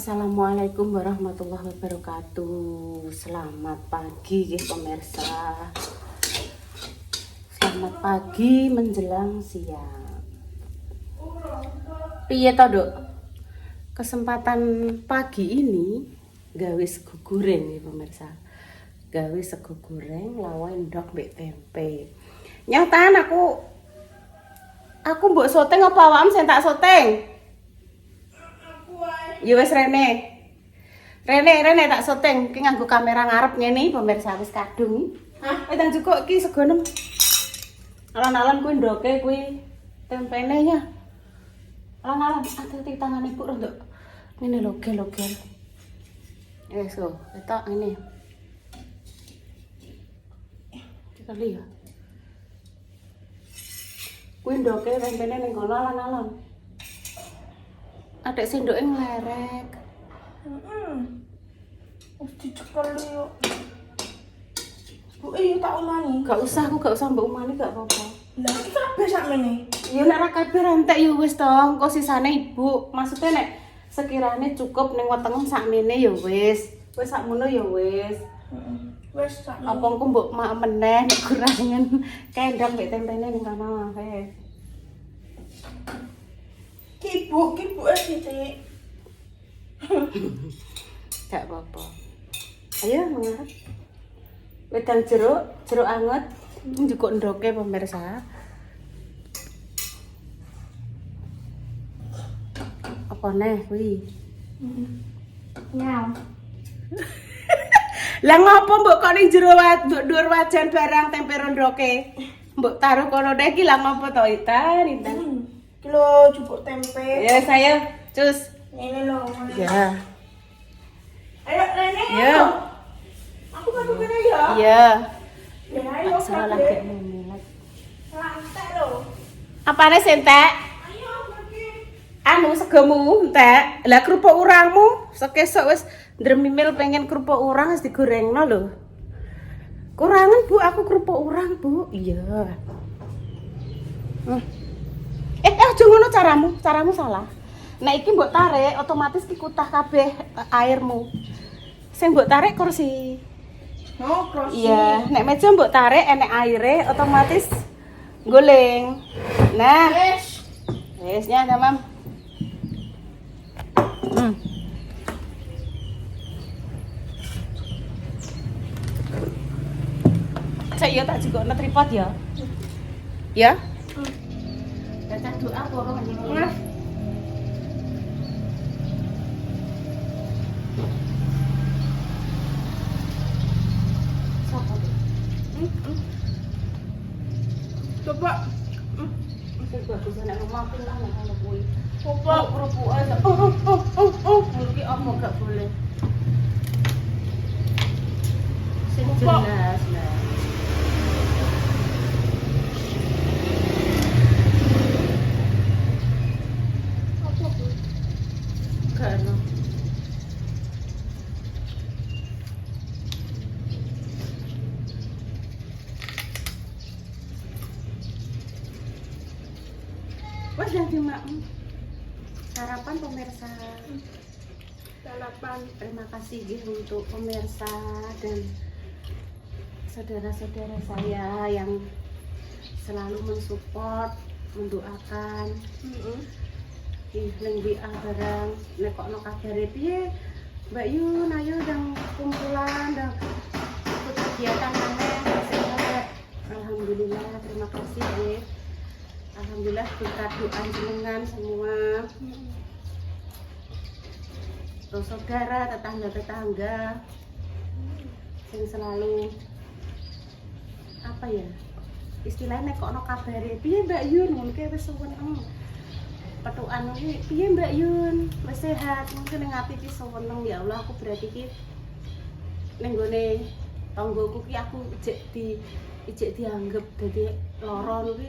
Assalamualaikum warahmatullahi wabarakatuh. Selamat pagi ya pemirsa. Selamat pagi menjelang siang. Piye to, Dok? Kesempatan pagi ini gawe sego goreng ya pemirsa. Gawe sego goreng lawan endok mbek tempe. Nyatan aku mbok syuting apa awakmu sing tak syuting? Ya wis Rene tak syuting ki nganggo kamera ngarep ngene pemirsa wis kadung. Hah, ndang cukup iki sego nem. Alon-alon kuwi ndoke kuwi tempene ya. Alon-alon hati-hati tangane Bu rondok. Ngene lho gel-gel. Wis kok, ketok ngene. Kita lihat. Kuwi ndoke tempene ning kono alon-alon. Adek sendoke nglerek. Wis dicekel yo. Bu iya tak umani. Gak usah, aku gak usah mbok umani gak apa-apa. Lah iki kabeh sakmene. Ya nek ra kabeh entek ya wis to, engko sisane Ibu. Maksudnya nek sekiranya cukup ning wetengem sakmene ya wis. Wis sakmono ya wis. Wis sakmene. Apa engko mbok mak meneh nek kurangen kendang mbek tempene ning kono ae. Ki Bu titik. Gak apa-apa. Ayo mengarep. Wedang jeruk anget, njukuk ndoke pemirsa. Apa neh kuwi? Nyam. Lah ngopo mbok kok ning jero dhuwur wajan barang tempe rondoke? Mbok taruh kono deh iki lah ngopo to Intan? Kilo jupuk tempe. Ya saya cus. Ini lho. Ya. Ayo Rene. Ya. Aku bantu kene ya. Iya. Ya ayo. Salah lagi memelet. Lantek lho. Apane sentek? Ayo pergi. Anu segomu entek. Lah kerupuk urangmu sekesuk wis ndremimil pengen kerupuk urang wis digorengno lho. Kurangan Bu, aku kerupuk urang Bu. Iya. Aja ngono caramu salah. Nek iki mbok tarik otomatis ki kutah kabeh airmu. Sing mbok tarik kursi. Oh, kursi. Iya, nek meja mbok tarik enek aire otomatis guling. Nah, wis nya Mam. Saya tak jugokno tripod ya. Ya? Baca doa apa kanjeng. Sopo? Coba. Sing bagus nek rumahku lah ngono kuwi. Coba. Kerupuk aja. Iki apa gak boleh. Sing jelas lah. Apa Bu? Gak ono. Wes jadi mak. Sarapan pemirsa. Sarapan. Terima kasih untuk pemirsa dan saudara-saudara saya yang selalu mensupport, mendoakan. Ning WA barang nek kok ono kabare piye Mbak Yun ayo ndang kumpulan ndang ikut kegiatan maneh sehat. Alhamdulillah terima kasih nggih. Alhamdulillah berkat doa jenengan semua. Terus saudara, tetangga-tetangga yang selalu apa ya? Istilahnya nek kok ono kabare piye Mbak Yun ngono ki wis seneng. Petukan iki piye Mbak Yun? Wis sehat. Mungkin ning ati iki seneng ya Allah aku berarti iki ning gone tanggoku ki aku ijek dianggep dadi lara kuwi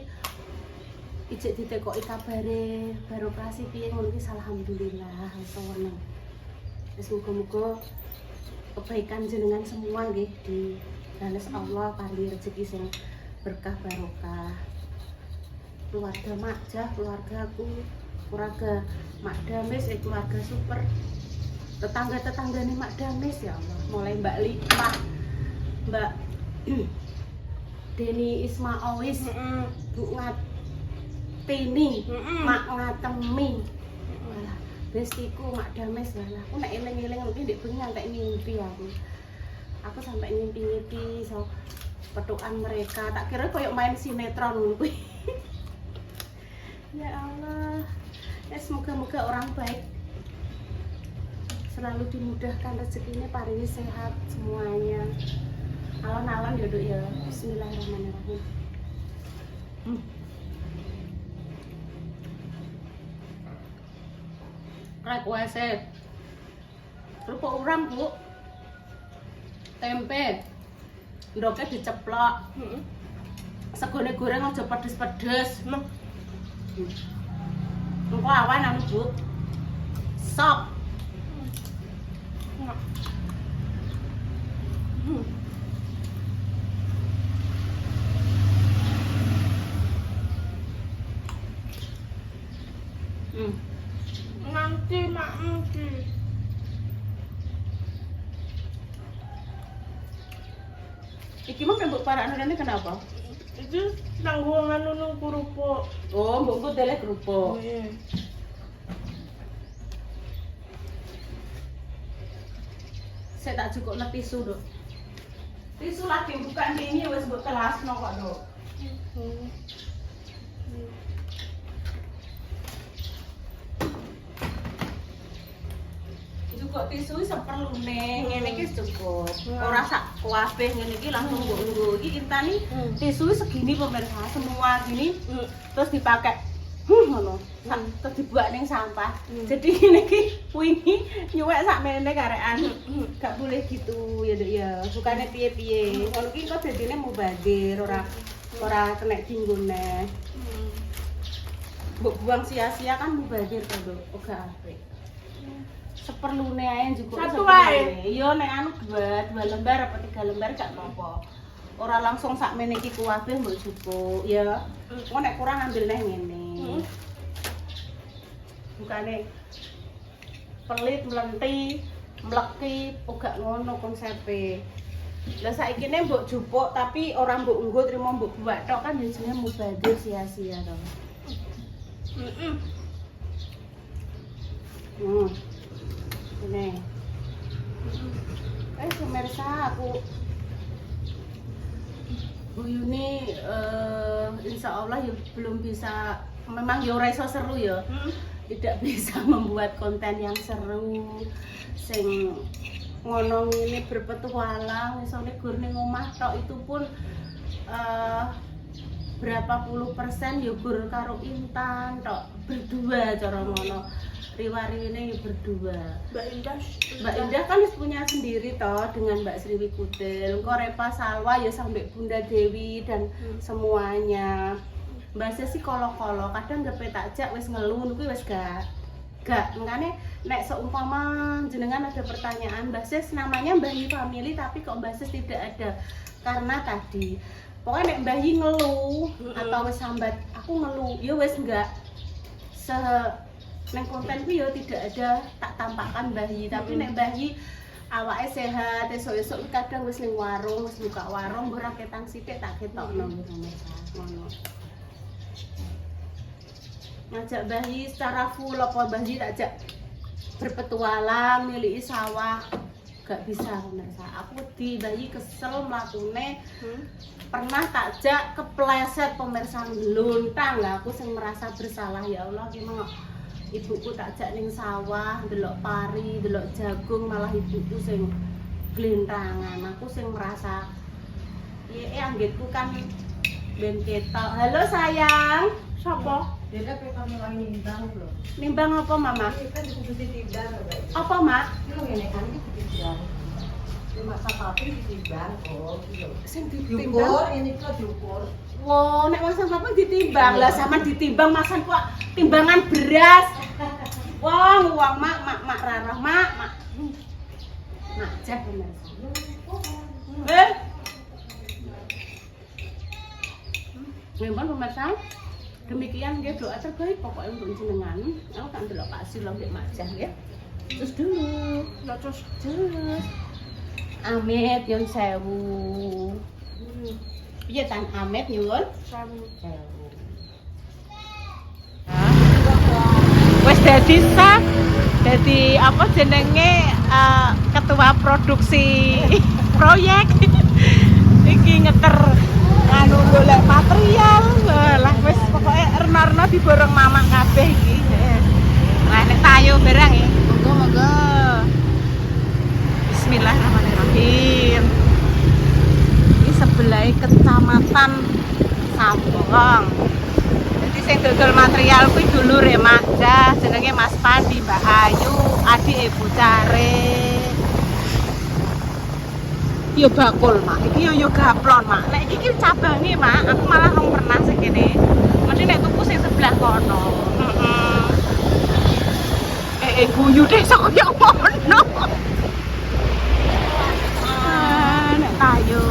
ijek ditekoki kabare baru operasi piye ngono iki alhamdulillah seneng. Wis muga-muga kebaikan jenengan semua nggih dibales Allah paling rezeki sing berkah barokah. Keluarga Makjah, keluargaku, keluarga Mak Damis, keluarga super tetangga nih Mak Dames ya Allah, mulai Mbak Lipah, Mbak Deni Ismaawis, Bu Ngatini, Mak Ngatemi, walah bestiku Mak Dames lah. Aku nek eling-eling mungkin ndek bengi ngantek mimpi aku sampai ngimpi-ngimpi so petukan mereka, tak kira koyo main sinetron ngono. Ya Allah, ya semoga-moga orang baik selalu dimudahkan rezekinya, paringi sehat semuanya. Alon-alon ya Dok ya. Bismillahirrahmanirrahim. Requese kerupuk urang Bu, tempe ndoknya diceplok, segone goreng aja pedes-pedes. Engko awan anu Bu, sop. Nanti mak nanti. Iki mah mbok parane rene kenapa? Itu tanggungan nunung kerupuk. Oh, mbok delek kerupuk. Iya. Saya tak cukup tisu Dok. Tisu lagi bukan ini wis mbok telasno kok Dok. Cukup tisu seperlune ngene iki cukup. Ora sak kabeh ngene iki langsung mbok nggo. Iki intani tisu segini pemirsa, semua gini terus dipakai ngono. Terus dibuat ning sampah. Jadi ngene iki wingi nyuwek sakmene karekan. Gak boleh gitu ya Dok ya. Bukannya piye-piye. Ngono iki kok dadine mubazir, ora kena dienggo neh. Mbok buang sia-sia kan mubazir to Dok. Ora apik. Seperlune ae juga satu wae. Iya nek anu dua lembar apa 3 lembar gak apa-apa. Ora langsung sakmene iki kuwabe mbok jupuk ya. Engko nek kurang ambil neh ngene. Bukane pelit mlenti, mleki uga ngono konsepe. Lah saiki ne mbok jupuk tapi ora mbok nggo trimo mbok buat tok kan jenenge mubazir sia-sia to. Ini pemirsa, aku Bu Yuni insya Allah ya belum bisa, memang ya ora iso seru ya, tidak bisa membuat konten yang seru sing ngono ngene berpetualang isone gur ning omah tok itu pun berapa puluh persen ya gur karo Intan tok berdua cara ngono. Riwariwine ya berdua. Mbak Indah kan wis punya sendiri toh dengan Mbak Sriwi Kudel. Engko Repa Salwa ya sampai Bunda Dewi dan semuanya. Mbak sih kolo-kolo, kadang gepe takjak wis ngeluh niku wis gak. Makanya nek seumpama jenengan ada pertanyaan, Mbak Sis namanya Mbah Yi Family tapi kok Mbak Sis tidak ada. Karena tadi pokoknya nek Mbah Yi ngeluh atau wis sambat aku ngeluh, ya wis enggak neng kontenku ya tidak ada tak tampakkan Mbah Yi, tapi nek Mbah Yi awake sehat, esuk-esuk kadang wis ning warung, wis buka warung, ora ketang sithik tak ketokno ngono. Ngajak Mbah Yi secara full apa Mbah Yi tak ajak berpetualang, miliki sawah, gak bisa pemirsa. Aku di Mbah Yi kesel mlakune. Pernah takjak kepleset pemirsa ngluntang lah, aku sing merasa bersalah ya Allah, gimana ibuku takjak ning sawah, delok pari, delok jagung, malah ibuku sing glintangan. Aku sing merasa anggitku kan ben ketok. Halo sayang. Sapa? Dia kan kami lagi nimbang loh. Nimbang apa Mama? Ini kan dikubusi timbang loh. Apa Mak? Ini ngene kan iki ditimbang. Ini masa papi ditimbang kok gitu. Sing Diukur, ditimbang. ini kok diukur. Wow, nek masan apa ditimbang lah sama ditimbang masan kok timbangan beras. Wong uang mak rarah mak. Mak jah bener. Memang pemirsa, demikian dia doa terbaik pokoknya untuk jenengan. Aku kan delok Pak Silong Mbek Majah ya. Cus dulu. Lah cus. Cus. Amit nyun sewu. Piye tan Amit nyun? Sewu. Sewu. Wes dadi sah, dadi apa jenenge ketua produksi proyek. Iki ngeter anu golek material. Lah wis pokoke erna-erna diborong mamak kabeh iki. Lah nek tayo barang ya. Monggo-monggo. Bismillahirrahmanirrahim. Ini sebelah kecamatan Sampong. Jadi sing dodol material kuwi dulure Makja, jenenge Mas Pandi, Mbak Ayu, adik Ibu Care. Yo bakul, Mak. Iki yo gaplon, Mak. Nek iki cabange, Mak, aku malah rong pernah sing kene. Mesti nek tuku sing sebelah kono. Heeh. Guyu deh sok yo kono. Nek tayo.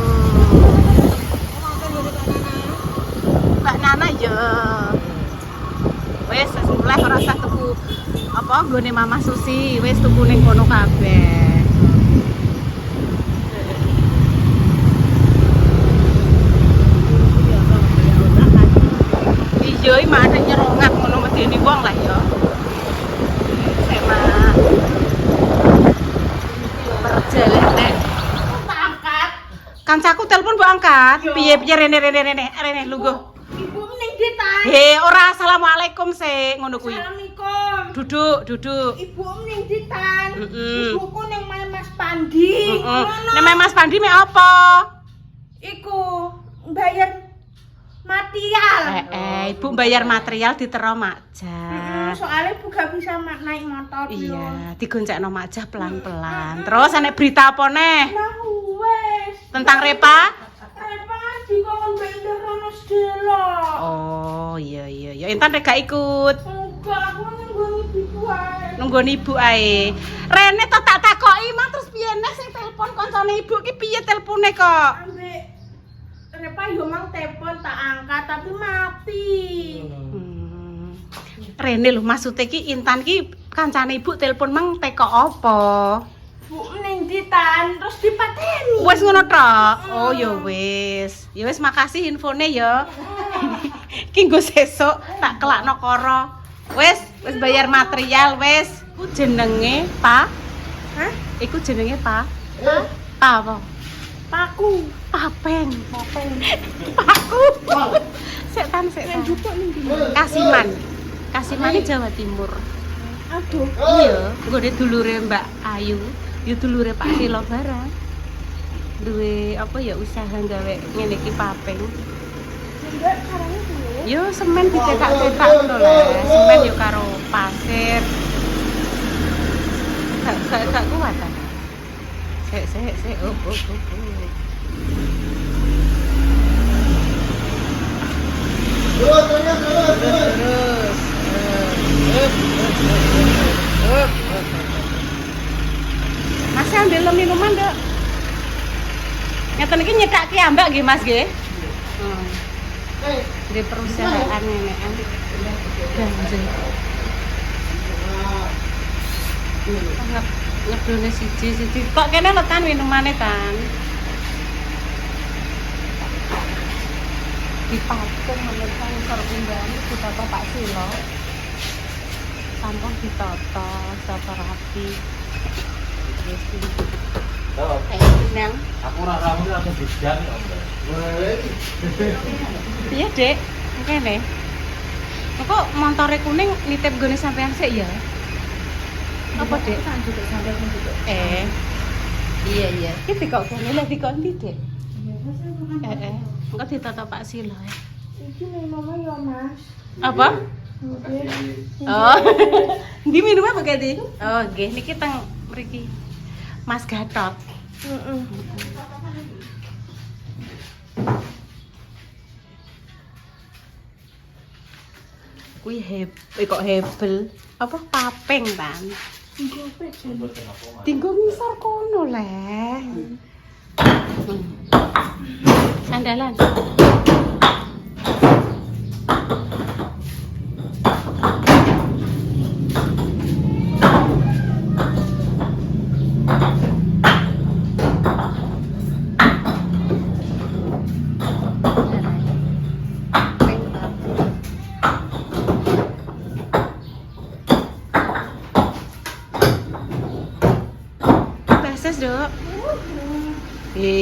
Mbak Nana yo. Wes sebelah ora usah tuku apa nggone Mama Susi, wis tuku ning kono kabeh. Iya, iki mah ada nyerongat ngono medeni wong lah ya. Sema. Perjalanan. Tak angkat. Kancaku telepon mbok angkat. Piye rene lungguh. Ibu ning ndi ta? He, ora assalamualaikum sik ngono kuwi. Assalamualaikum. Duduk. Ibu ning ndi ta? Heeh. Ibuku ning Mas Pandi. Heeh. Nek Mas Pandi mek apa? Iku bayar material. Ibu bayar material ditero Makja. Soalnya ibu gak bisa naik motor. Iya, digoncekno Makja pelan-pelan. Terus ane berita apa neh? Nah wes. Tentang Repa? Repa dikon bender rono sedelo. Oh, iya. Intan rek gak ikut. Enggak, aku nunggu ibu ae. Nunggu ibu ae. Rene to tak takoki mah terus piye neh sing telepon koncone ibu ki piye telepone kok? Ambek Repa yo mang telepon tak angkat tapi mati. Rene lho maksudnya ki Intan ki kancane ibu telepon mang teko apa? Bu ning ndi tan terus dipateni. Wes ngono tok. Oh ya wis. Ya wis makasih infone ya. Ki nggo sesuk tak kelakno karo. Wis bayar material wis. Ku jenenge Pa. Hah? Iku jenenge Pa. Pa apa? Paku. Papen. Paku. Sik tan. Kasiman Jawa Timur. Aduh. Iya, nggone dulure Mbak Ayu, ya dulure Pak Silo barang. Duwe apa ya usaha gawe ngene iki papeng. Enggak caranya dulu. Yo semen dicetak-cetak ngono lho. Semen yo karo pasir. Gak kuat ta. Sik. Oh. Terus. Masih ambil minuman dok. Ngeten iki nyetak ki ambak nggih Mas nggih. Di perusahaan ini kan. Ngedone siji. Kok kene letan minumane kan? Dipatung menika ngisor undangan ditata Pak Silo. Sampun ditata secara rapi. Wis iki. Nang. Aku ora ramu langsung dijan kok. Iya, Dek. Kene. Kok montore kuning nitip gone sampean sik ya? Apa, Dek? Juga sampai juga. Iya. Iki kok kene lek dikon ndi, Dek? Engko ditata Pak Silo. Iki nih mama ya Mas. Apa? Oh. Ndi minumnya pakai di? Oh, nggih niki teng mriki. Mas Gatot. Heeh. Kuwi kok hebel. Apa papeng tan? Tinggo ngisor kono leh. Sandalan. wis, Dok.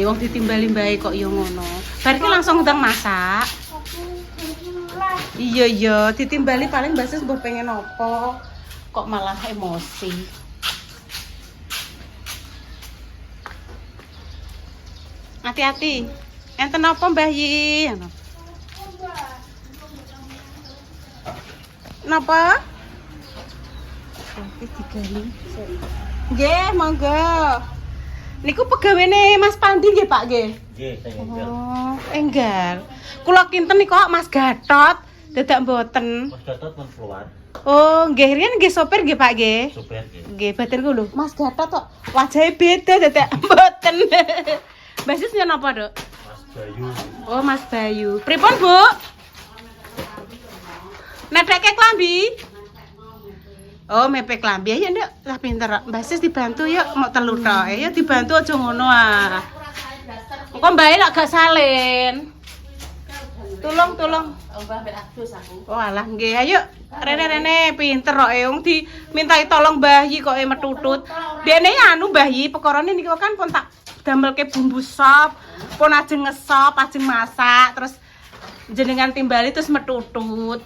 Wong ditimbali mbae kok yo ngono. Bar iki langsung ndang masak. Iya, ditimbali paling Mbak Sis mbok pengen apa? Kok malah emosi. Hati-hati. Enten apa Mbah Yi? Napa? Oke, digali. Nggih, monggo. Niku pegawene Mas Pandi nggih, Pak nggih? Nggih, saya enggak. Oh, enggal. Kula kinten niku Mas Gatot, dadak mboten. Mas Gatot pun keluar. Oh, nggih riyen nggih sopir nggih, Pak nggih. Supir nggih. Nggih, batin ku lho, Mas Gatot kok wajahe beda dadak mboten. Mbak Sis nyen apa, Dok? Mas Bayu. Oh, Mas Bayu. Pripun, Bu? Nedeke klambi? Oh, mepek klambi ya, Nduk. Lah pinter. Mbak Sis dibantu yuk, mau telu tok. Ya dibantu aja ngono ah. Engko mbae lak gak salin. Tolong. Mbah mbek adus aku. Oh, alah nggih. Ayo. Rene pinter kok wong dimintai tolong Mbah Yi kok metutut. Dene anu Mbah Yi, pekorane niku kan pun tak damelke bumbu sop, pun ajeng ngesop, ajeng masak, terus jenengan timbali terus metutut.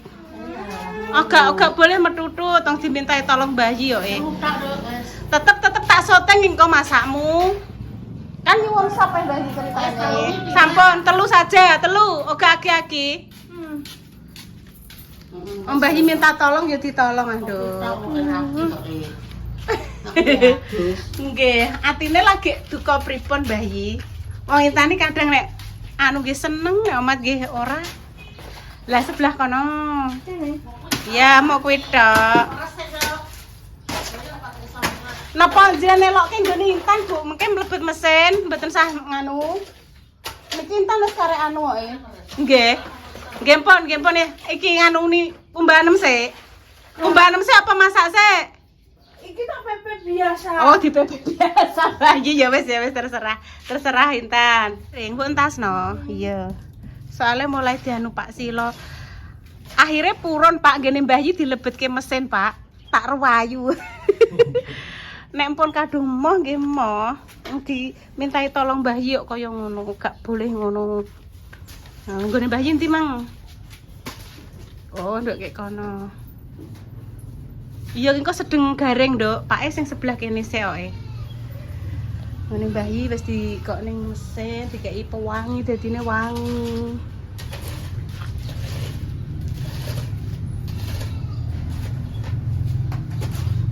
Agak boleh metutut, tong dimintai tolong Mbah Yi yo Tetep tak soteng engko masakmu. Kan nyuwun sop Mbah Yi ceritane. Sampun, telu saja, telu, oga aki-aki. Mbah Yi minta tolong ya ditolong aduh. Nggih, atine lagi duka pripun Mbah Yi. Wong intane kadang nek anu nggih seneng, nek amat nggih ora. Lah sebelah kono. Ya mau kuwi tok. Napa jenengan nelokke nggone intan, Bu? Mengke mlebet mesin, mboten sah nganu. Niki intan wis karek anu kok. Nggih. Nggih pon ya. Iki nganuni umbanem sik. Umbanem sik apa masak sik? Iki tak pepet biasa. Oh, di pepet biasa. Iya ya wis terserah Intan. Engko entasno. Iya. Soalnya mulai dianu Pak Silo. Akhirnya purun Pak ngene Mbah Yi dilebetke mesin, Pak. Tak ruwayu. Nek pun kadung moh nggih moh. Dimintai tolong Mbah Yi kok kaya ngono, gak boleh ngono. Nah, nggone Mbah Yi ndi mang? Oh, nduk kek kono. Iya engko sedeng garing, Nduk. Pake sing sebelah kene sik kok. Ngene Mbah Yi wis dikok ning mesin, dikeki pewangi dadine wangi.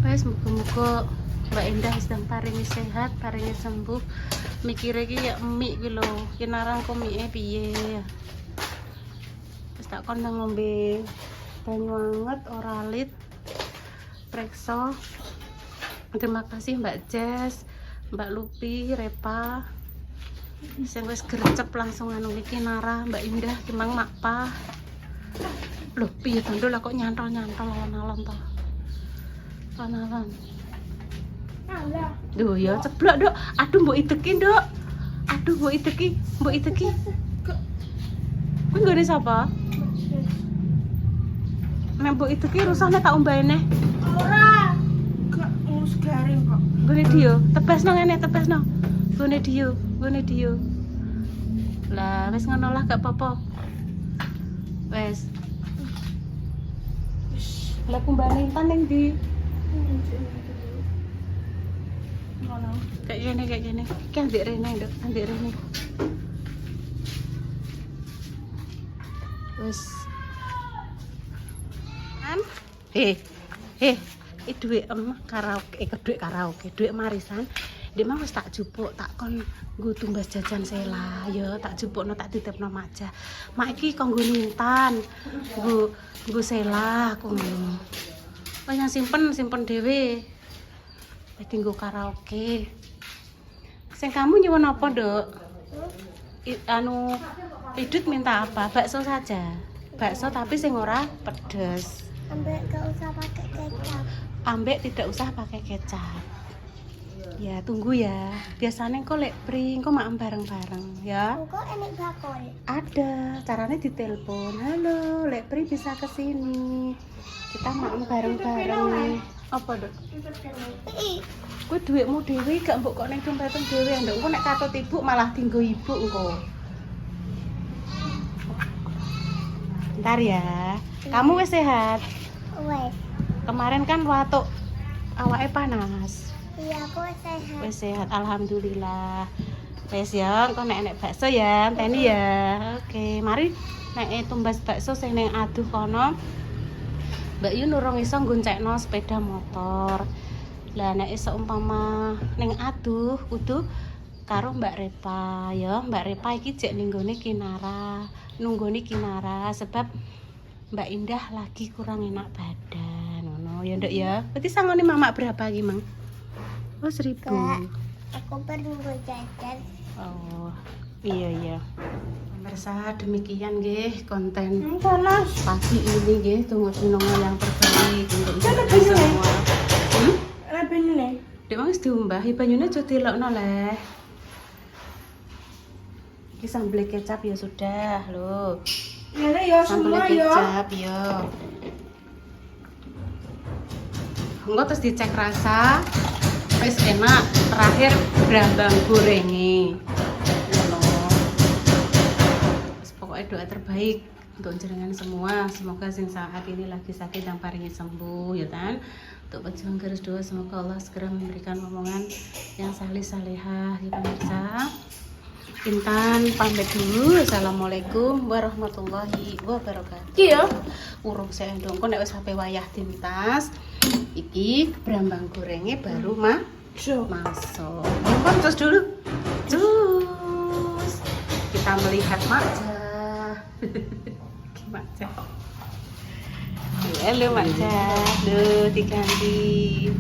Wes muga-muga Mbak Indah sedang paringi sehat, paringi sembuh. Mikire iki ya mik ki lho, kinarang kok mike piye. Wis tak kon nang ngombe banyu anget ora lit. Preksa. Terima kasih Mbak Jess, Mbak Lupi, Repa. Sing wis gercep langsung anu iki Nara, Mbak Indah, Kimang Makpa. Loh, piye to lah kok nyantol-nyantol alon-alon to. Alon-alon. Alah. Duh ya ceblok, Dok. Aduh mbok ideki, Dok. Aduh mbok ideki. Kuwi nggone sapa? Nek mbok ideki rusane tak umbaene. Ora. Gak ngus garing kok. Gone Dio, tebasno ngene, tebasno. Gone Dio. Lah wis ngono lah gak apa-apa. Wes. Lah kumbane Intan ning ndi? Ngono. Kayak gini. Ki andik rene, Nduk, andik rene. Wes. Kan? Duit karaoke, duit marisan. Dia mah wis tak jupuk, tak kon nggo tumbas jajan sela ya, tak jupukno tak titipno Maja. Mak iki kanggo Intan. Nggo sela aku ngono. Kok yang simpen dhewe. Dadi nggo karaoke. Sing kamu nyuwun apa, Dok? Idut minta apa? Bakso saja. Bakso tapi sing ora pedes. Ambek gak usah pakai kecap. Ambek tidak usah pakai kecap. Ya, tunggu ya. Biasanya kok lek pri, kok makan bareng-bareng ya. Kok enek bakul? Ada, caranya ditelepon. Halo, lek pri bisa ke sini. Kita makan bareng-bareng. Apa, Dok? Kowe dhuwitmu dhewe gak mbok kok ning dompetmu dhewe, ndek engko nek katut ibu malah tinggo ibu engko. Bentar ya. Kamu wis sehat? Wes, Kemarin kan watuk awake panas. iya aku sehat. Wis sehat, alhamdulillah. Wis ya, engko nek enek bakso ya, teni ya. Oke, mari nek tumbas bakso sing ning aduh kono. Mbak Yu nurung iso nggoncekno sepeda motor. Lah nek iso umpama ning aduh kudu karo Mbak Repa ya. Mbak Repa iki jek ning nggone Kinara, nunggoni Kinara sebab Mbak Indah lagi kurang enak badan. Ngono ya, Nduk ya. Berarti sangone mamak berapa iki, Mang? Oh, 1000. Kak, aku perlu jajan. Oh, iya. Pemirsa, demikian nggih konten Panas. pagi ini nggih. Tunggu sinongo yang terbaik untuk Mana kita banyune? semua. Apa ini? Dek wis diumbah, banyune aja dilokno leh. Iki sambel kecap ya sudah, lho. Ini ya Sambel semua ya. kecap ya. Engko terus dicek rasa. Wis enak. Terakhir brambang gorengi. Ngono. Wis pokoknya doa terbaik untuk jenengan semua. Semoga sing saat ini lagi sakit dan paringi sembuh ya kan. Untuk pejuang garis doa semoga Allah segera memberikan omongan yang saleh-salehah ya pemirsa. Intan pamit dulu. Assalamualaikum warahmatullahi wabarakatuh. Iya. Urung saya dong, kok nek wis sampe wayah dintas. Iki brambang gorengnya baru masuk. Kon terus dulu. Terus kita melihat Makjah. Makjah. Halo Makjah, diganti.